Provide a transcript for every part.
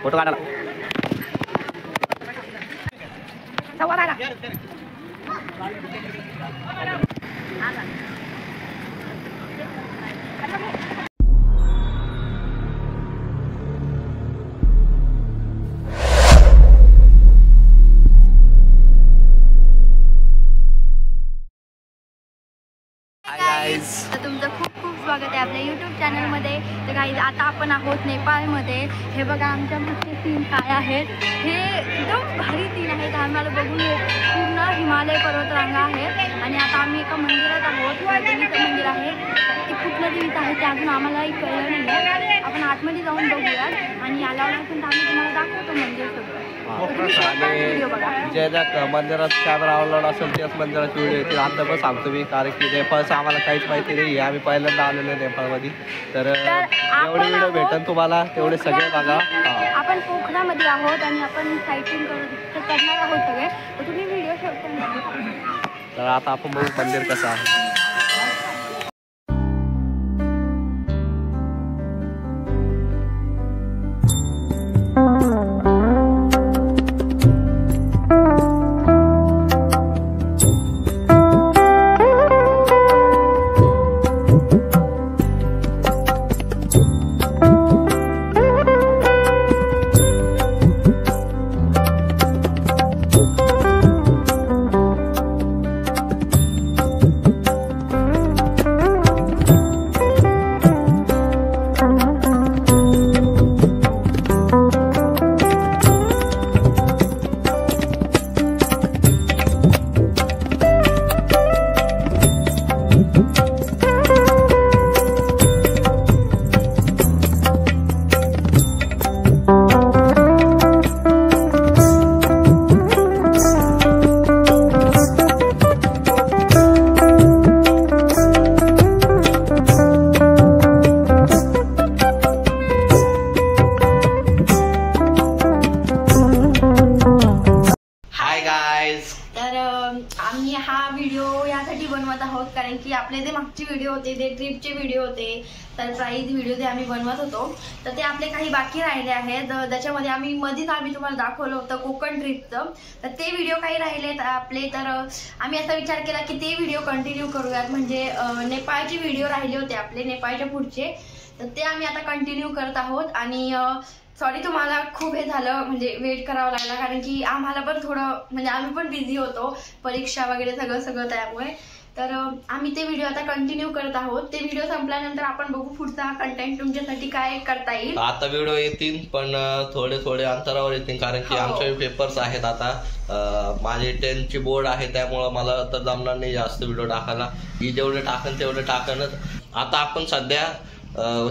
Photo काढायला तर तुमचं खूप खूप स्वागत आहे आपल्या यूट्यूब चॅनलमध्ये. तर काही आता आपण आहोत नेपाळमध्ये. हे बघा आमच्या मागचे 3 काय आहेत, हे एकदम भारी 3 आहेत. आम्हाला बघून पूर्ण हिमालय पर्वतरांगा आहेत आणि आता आम्ही एका मंदिरात आहोत. देवीचं मंदिर आहे, ते कुठलं देवीचं आहे ते अजून आम्हालाही कळलं नाही आहे. आपण आतमध्ये जाऊन बघूयात आणि आल्यावर आम्ही तुम्हाला दाखवतो मंदिर सगळं. जे ज्या मंदिरात कॅमेरा अलाउड असेल त्याच मंदिराची व्हिडिओ येतील. आता पण सांगतो मी, कारण की नेपाळचं आम्हाला काहीच माहिती नाही. आम्ही पहिल्यांदा आलेलो आहे नेपाळमध्ये. तर जेवढे व्हिडिओ भेटेल तुम्हाला तेवढे सगळे बघा. आपण पोखरामध्ये आहोत आणि आपण सायटिंग करणार आहोत सगळे. तर तुम्ही व्हिडिओ शेवट. तर आता आपण बघू मंदिर कसं आहे. आम्ही हा व्हिडिओ यासाठी बनवत आहोत कारण की आपले जे मागचे व्हिडिओ होते ते ट्रिपचे व्हिडिओ होते, सरप्राईज व्हिडिओ ते आम्ही बनवत होतो. तर ते आपले काही बाकी राहिले आहेत. त्याच्यामध्ये आम्ही तुम्हाला दाखवलं होतं कोकण ट्रिपचं. तर ते व्हिडिओ काही राहिलेत आपले. तर आम्ही असा विचार केला की ते व्हिडिओ कंटिन्यू करूयात. म्हणजे नेपाळचे व्हिडिओ राहिले होते आपले, नेपाळच्या पुढचे. तर ते आम्ही आता कंटिन्यू करत आहोत. आणि सॉरी तुम्हाला खूप हे झालं, म्हणजे वेट करावं लागला कारण की आम्हाला पण थोडं म्हणजे आम्ही पण बिझी होतो, परीक्षा वगैरे सगळं त्यामुळे. तर आम्ही ते व्हिडिओ आता कंटिन्यू करत आहोत. ते व्हिडिओ संपल्यानंतर आपण बघू पुढचा कंटेंट तुमच्यासाठी काय करता येईल. आता व्हिडिओ येतील पण थोडे अंतरावर येतील कारण की आमचे पेपर्स आहेत आता. माझे 10th बोर्ड आहे त्यामुळे मला तर जमणार नाही जास्त व्हिडिओ टाकायला. ही जेवढे टाकन तेवढे टाकनच. आता आपण सध्या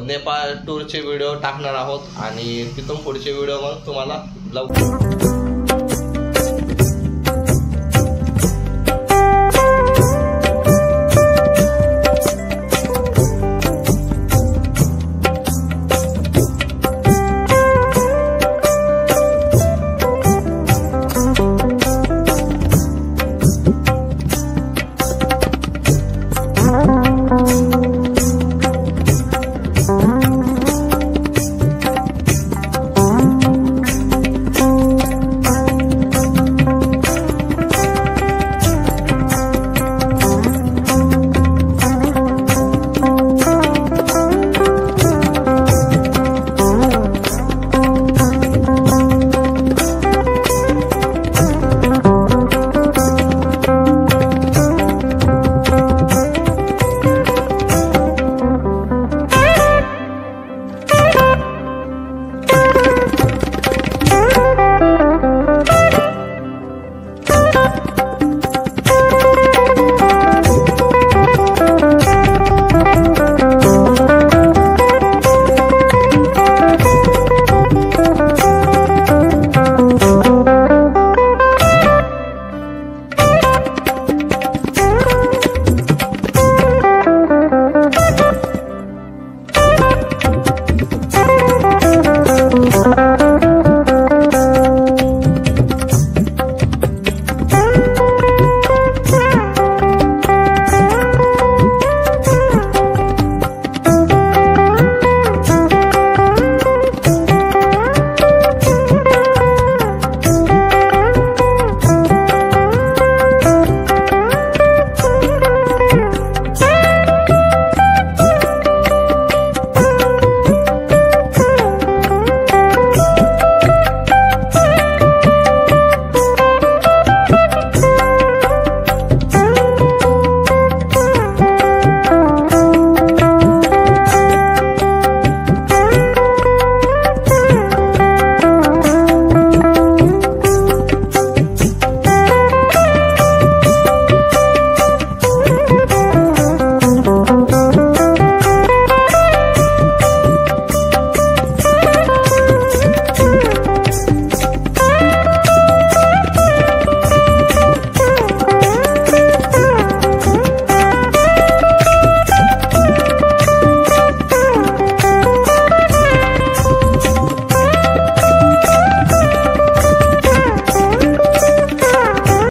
नेपाळ टूरचे व्हिडिओ टाकणार आहोत आणि तिथून पुढचे व्हिडिओ मग तुम्हाला लवकर